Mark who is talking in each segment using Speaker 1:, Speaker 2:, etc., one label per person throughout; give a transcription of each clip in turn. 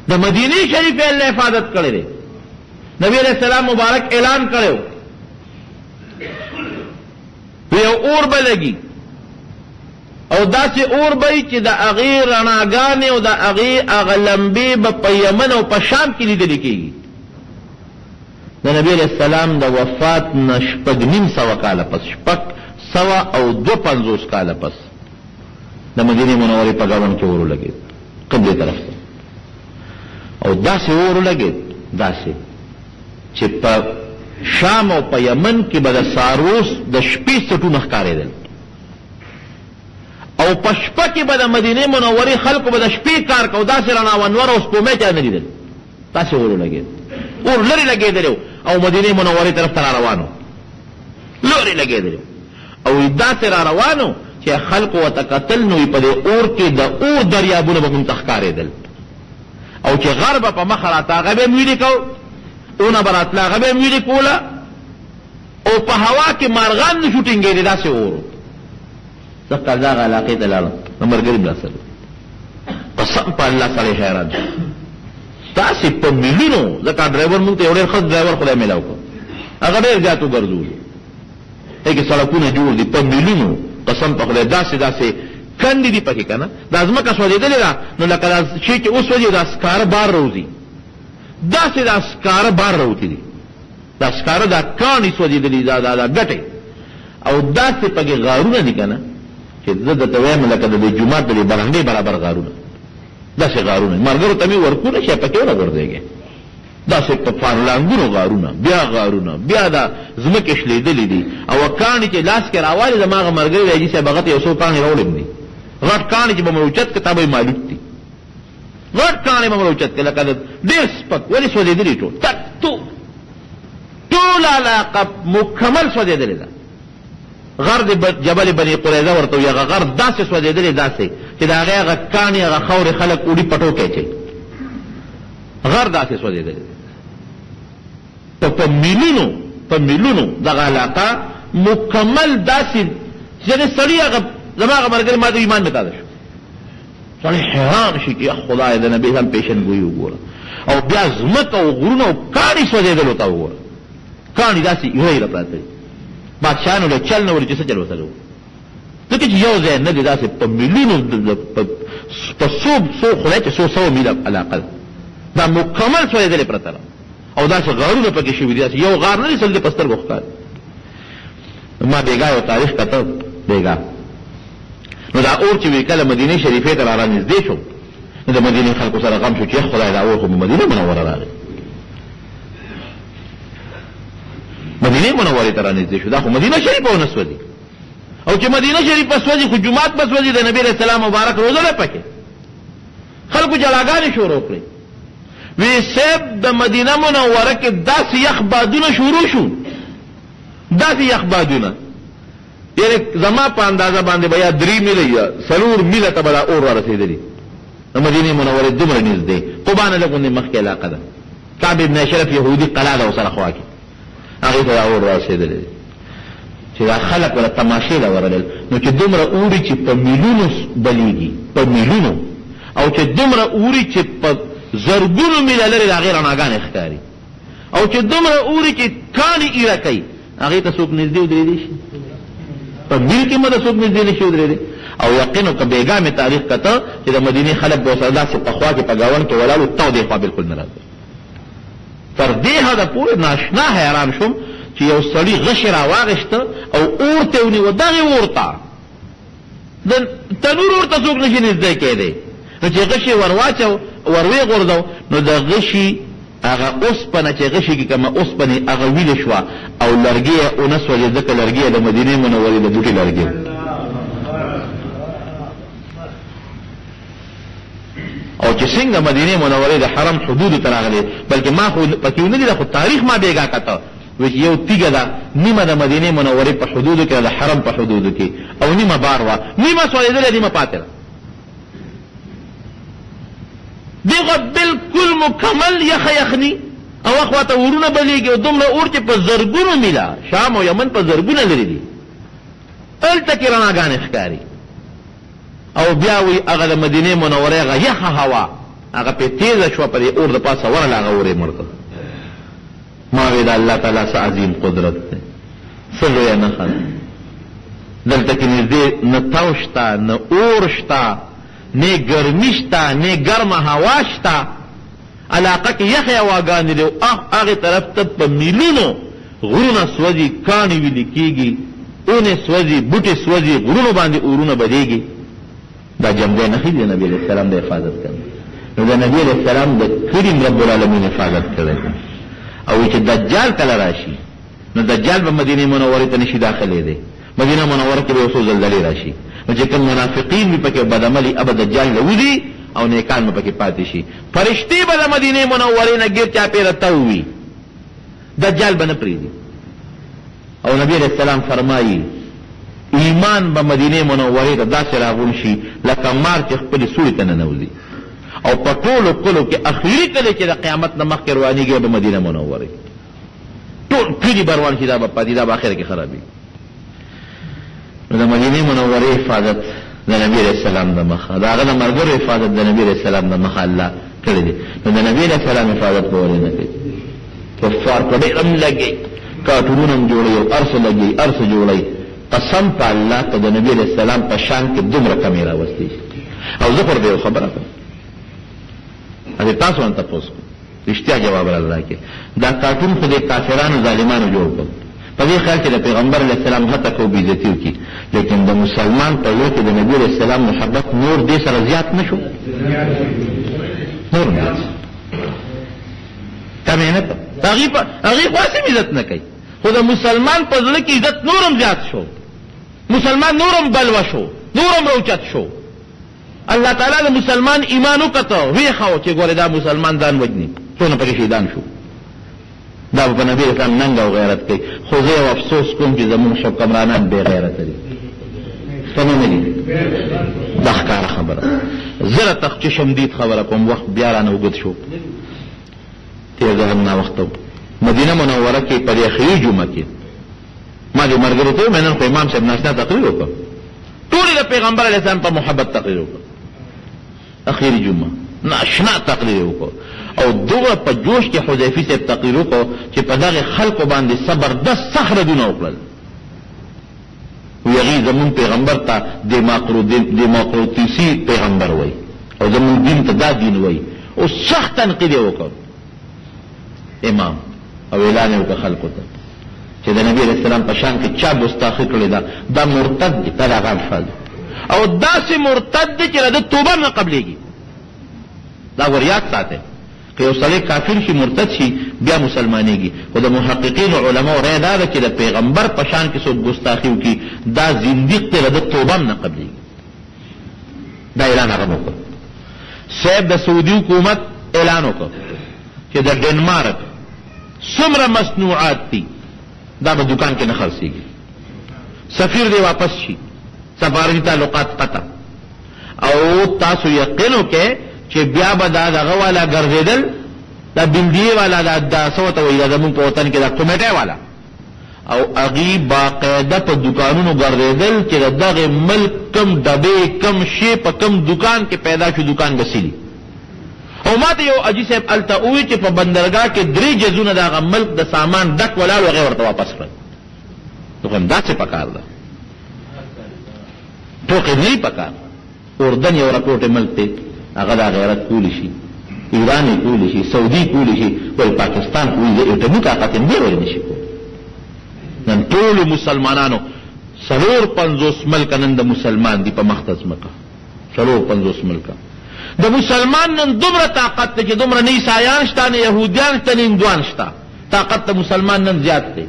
Speaker 1: د مدینه شریف الله حفاظت کړی دی. نبی علیہ السلام مبارک اعلان کړو یو اور به لګي او داسې اور به چې د هغې رڼاګانې او د هغې هغه لمبې به په یمن او په شام کې لیدلې کېږي. د نبی علیہ السلام د وفات نه 650 کاله پس 652 کاله پس د مدینې منورې په ګاونډ کې اور ولګېد قبلې طرف ته. او داسې اور ولګېد داسې چې په شام او په یمن کې به د ساروس د شپې سټونه ښکارېدل او په شپه کې به د مدینې منورې خلکو به د شپې کار کو داسې رڼا ونور او سپومې چا نه لیدل. داسې اور ولګېد اور لرې لګېدلی او مدینې منورې طرف ته را روانو لرې لګېدلی او داسې را روانو چې خلکو ورته کتل نو په دې اور کې د اور دریابونه به موږ ته ښکارېدل او چې غر به په مخه راته هغه به یې ویلې کو اونه به راتله هغه به یې ویلې کوله او په هوا کې مارغان نه شو ټینګېدې داسې اور. زه کال دغه علاقې ته لاړم د ملګري ملا سره قسم په الله سړی حیران شو داسې په میلیونو ځکه ډرایور موږ ته یو ډېر ښه ډرایور خدای میلاو کړ هغه ډېر زیات وګرځولو هغې سړکونه جوړ دي په میلیونو قسم په خدای داسې کندې دي پکې که نه دا ځمکه سوځېدلې ده نو لکه دا شی چې اوس وځي دا سکاره بار روځي داسې دا سکاره بار راوتي دي دا سکاره دا کاڼي سوځېدلي دا ګټې او داسې پکې غارونه دي که نه چې زه درته وایم لکه د دې جومات د دې برنډې برابر غارونه داسې غارونه ملګرو ته مې ورکونه شی پکې ونه غورځېږې داسې په فارلانګونو غارونه بیا دا ځمکې شلېدلې دي او کاڼي چې لاس کې راوالي زما هغه ملګري دی حاجي صاحب هغه ته یو څو کاڼي راوړم دي غټ کاڼي چې به مې اوچت کړه تا به یې معلوم دي غټ کاڼي به مې اوچت کړه لکه ډېر سپک ولې سوځېدلي ټول علاقه مکمل سوځېدلې ده. غر د جبل بني قریظه ورته وي هغه غر داسې سوځېدلې داسې چې د هغې هغه کاڼي هغه خاورې خلک اوړي پټو کې اچوي غر داسې سوځېدلې په میلیونو دغه علاقه مکمل داسې چې سړي هغه زما هغه ملګري ما ته ایمان نه تازه شو سړی حیران شي چې خدای د نبي هم پیشنګویي وګوره او بیا ځمکه او غرونه او کاڼي سوځېدلو ته وګوره کاڼي داسې ایره پراته دي بادشاهانو له چل نه وري چې څه چل ورته وو ځکه چې یو ځای نه دی داسې په میلیونو په څو خدای چې څو سوه میله علاقه ده دا مکمل سوځېدلې پرته ده او داسې غارونه پکې شوي دي یو غار نه دی سل دی په سترګو ښکاري. ما بېګا یو تاریخ کته بېګا نو دا اور چې وی کله مدینې شریفې ته را رانږدې شو نو د مدینې خلکو سره غم شو چې خدای دا اور خو مدینه منوره راغی مدینه منورې ته رانږدې شو دا خو مدینه شریفه ونه سوځي او چې مدینه شریفه سوځي خو جومات به سوځي د نبي علیه السلام مبارک روزه ده پکې خلکو جلاګانې شروع کړې وی صاحب د مدینه منوره کې داسې یخ بادونه شروع شو داسې یخ بادونه یعنی زما په اندازه باندې به یا 3 میله یا 4 میله ته به دا اور ورسېدلي د مدینې منورې دومره نږدې قبا نه لږ غوندې مخکې علاقه ده کعب ابن اشرف یهودي قلعه ده ورسره خوا کې هغې ته دا اور رارسېدلی دی چې دا خلک وله تماشې له ورلل نو چې دومره اوري چې په میلیونو بلیږي په میلیونو او چې دومره اوري چې په زرګونو میله لرې د هغې رڼاګانې ښکاري او چې دومره اوري چې کاڼي ایره کوي هغې ته څوک نږدې ودرېدی شي په میل کې مده څوک نږدې نه شي ودرېدی او یقینو که بېګا مې تاریخ کته چې د مدینې خلک به ورسره داسې په خوا کې په ګاونډ کې ولاړ و تودې خوا بلکل نه راځي تر دې حده پورې ناشنا حیران شوم چې یو سړي غشې راواغېسته او اور ته یې ونیوه دغې اور ته د تنور اور ته څوک نشي نږدې کېدی نو چې غشې ور واچو ور ویې غورځو نو د غشي هغه اوسپنه چې غشي کې کومه اوسپنې هغه ویلې شوه او لرګي یې ونه سوځې ځکه لرګي یې د مدینې منورې د بوټي لرګي او چې څنګه مدینې منورې د حرم حدودو ته راغلی بلکې ما خو پکې ونه لیده خو تاریخ ما بېګا کته وایي چې یو تیږه ده نیمه د مدینې منورې په حدودو کې د حرم په حدودو کې او نیمه بار وه نیمه سوځېدلې نیمه پاتې ده دغه بالکل مکمل یخه یخني او اخواته اورونه بلیږي او دومره اور چې په زرګونو میله شام او یمن په زرګونه لرې دي هلته کې رڼاګانې ښکاري او بیا وی هغه د مدینې منورې هغه یخه هوا هغه په تیزه شوه په دې اور د پاسه ورله هغه اور یې مړ کړ. ما وی د الله تعالی څه عظیم قدرت دی، څه لویه نښه ده. دلته کې نږدې نه تو شته، نه اور شته، نه ګرمي شته، نه ګرمه هوا شته. علاقه کې یخې هواګانې دي، هغې طرف ته په میلونو غرونه سوځي، کاڼې ویلې کېږي، اونې سوځي، بوټې سوځي، غرونو باندې اورونه بدېږي. دا جمدی نښې دي نبي علیه السلام د حفاظت کړي. نو د نبي علیه السلام د کریم رب العالمین حفاظت کړی او چې دجال کله راشي نو دجال به مدینه منورې ته نشي داخلې دی. مدینه منوره کې به یو څو زلزلې راشي، نو چې کوم منافقین وي پکې بدعملي ابه دجال له وځي او نیکان به پکې پاتې شي. فرشتې به د مدینې منورې نه ګیر چاپېره تو وي، دجال به نه پرېږدي. او نبی علیه السلام فرمایي ایمان به مدینه منورې ته داسې راغون شي لکه مار چې خپلې سوړې ته ننوځي. او په ټولو کلو کې اخري کلی چې د قیامت نه مخکې روانېږي به مدینه منورې ټول کلي به روان شي، دا به پاتې، دا به اخره کې خرابېږي. نو د مدینې منورې حفاظت د نبی علیه السلام د مخه، د هغه د ملګرو حفاظت د نبی علیه السلام د مخه الله کړی دی. نو د نبی علیه السلام حفاظت به ولې نه کوي؟ کفار په ډېر هم لګي، کارټونونه هم جوړوي او هر څه لګي، هر څه جوړوي. قسم په الله که د نبی علیه السلام په شان کې دومره کمې راوستې شي. او زه خو به یو خبره کوم، هغې تاسو هم تپوس کوم، رښتیا جواب الله کې. دا کارټون خو د کافرانو ظالمانو جوړ کړ، په دې خیال کې د پیغمبر علیه السلام هڅه کو بېعزتي وکړي، لیکن د مسلمان په زړه کې د نبي علیه السلام محبت نور دې سره زیات نه شو، نور نه کمې نه کړ. هغې خو هسې عزت نه کوي، خو د مسلمان په زړه کې عزت نورم زیات شو، مسلمان نورم بلوه شو، نورم روچت شو. الله تعالی د مسلمان ایمان وکړه، ویښه چې ګوره دا مسلمان ځان وجني، څونه پکې شهیدان شو. دا په نبی اسلام ننګ او غیرت کوي. خو زه یو افسوس کوم چې زموږ حکمرانان بې غیرته دي، څنګه نه دي؟ دا ښکاره خبره. زه راته چې شمدید خبره کوم، وخت بیا رانه اوږد شو، تېر ځل هم ناوخته و. مدینه منوره کې په دې اخري جمعه کې ما دې ملګرو ته وویل نن خو امام صاحب ناشنا تقریر وکړ، ټولې د پیغمبر علیه السلام په محبت تقریر وکړ. اخري جمعه ناشنا تقریر وکړ او دوه په جوش کې حذیفی صاحب تقریر وکړ چې په دغه خلکو باندې زبردست سخت ردونه وکړل. وی هغې زمون پیغمبر ته دیموکراتیسي پیغمبر وی او زمون دین ته دا دین وی، او سخت تنقید یې وکړ امام، او اعلان یې وکړ خلکو ته چې د نبی علیه السلام په شان کې چا ګستاخي کړې ده، دا مرتد دی. دا هغه الفاظ او داسې مرتد دی چې د توبه نه قبلېږي. دا ور یاد ساتئ، که یو سړی کافر شي مرتد شي بیا مسلمانېږي، خو د محققینو علماو رایه دا ده چې د پیغمبر په شان کې څوک ګستاخي وکړي دا زندیق دی، د توبه نه قبلېږي. دا اعلان هغه وکړ. صاحب د سعودي حکومت اعلان وکړ چې د ډنمارک څومره مصنوعات دي دا به دکان کې نه خرڅېږي، سفیر دی واپس شي، سفارتي تعلقات قطع. او تاسو یقین وکړئ چې بیا به دا دغه والا ګرځېدل، دا بلدیې والا، دا څه ورته وایي، دا زمونږ په وطن کې دا کمیټۍ والا، او هغې باقاعده په دکانونو ګرځېدل چې د دغې ملک کم ډبې کم شی په کم دکان کې پیدا شو دکان به سیلي. او ما ته یو اجي صاحب هلته ووایي چې په بندرګاه کې 3 جزونه د هغه ملک د سامان ډک ولاړ، هغې ورته واپس کړل. نو هم داسې پکار ده، ټوکې نه یې پکار. اردن یو رپورټ ملک دی، هغه دا غیرت کولی شي، ایران یې کولی شي، سعودي کولی شي، وایي پاکستان کولی شي، اټومي طاقت یې دی ولې نشي کولی. نن ټولو مسلمانانو 450 ملکه نن د مسلمان دي په مخ ته ځمکه، 450 ملکه د مسلمان نن دومره طاقت دی چې دومره نه عیسایان شته، نه یهودیان شته، نه هندوان شته. طاقت د مسلمان نن زیات دی.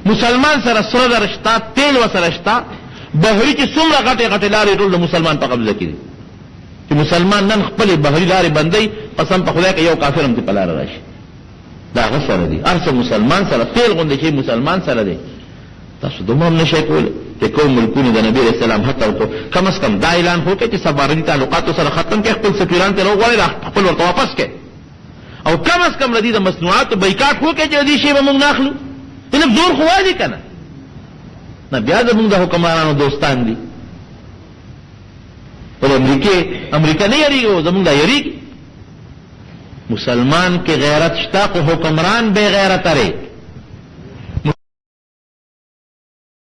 Speaker 1: مسلمان سره سره زر شته، تیل ورسره شته، بحري چې څومره غټې غټې لارې ټول د مسلمان په قبضه کې دي، چې مسلمان نن خپلې بحري لارې بندوي، قسم په خدای که یو کافر هم دې په لاره راشي، دا هغه سره دي. هر څه مسلمان سره، تیل غوندې چې مسلمان سره دی. تاسو دومره هم نشئ کولی چې کوم ملکونو د نبي علیه السلام هڅه وکړو، کم از کم دا اعلان وکړئ چې سفارتي تعلقاتو سره ختم کړئ، خپل سفیران ته راوغواړئ، خپل ورته واپس کړئ، او کم از کم د دې د مصنوعاتو بایکاټ وکړئ چې د دې شی به موږ نه اخلو. علم زور خو وایي که نه؟ نه، بیا زموږ د حکمرانو دوستان دي. ولې امریکا نه یېرېږي، زموږ دا یېرېږي. مسلمان کې غیرت شته خو حکمران بے غیرت اره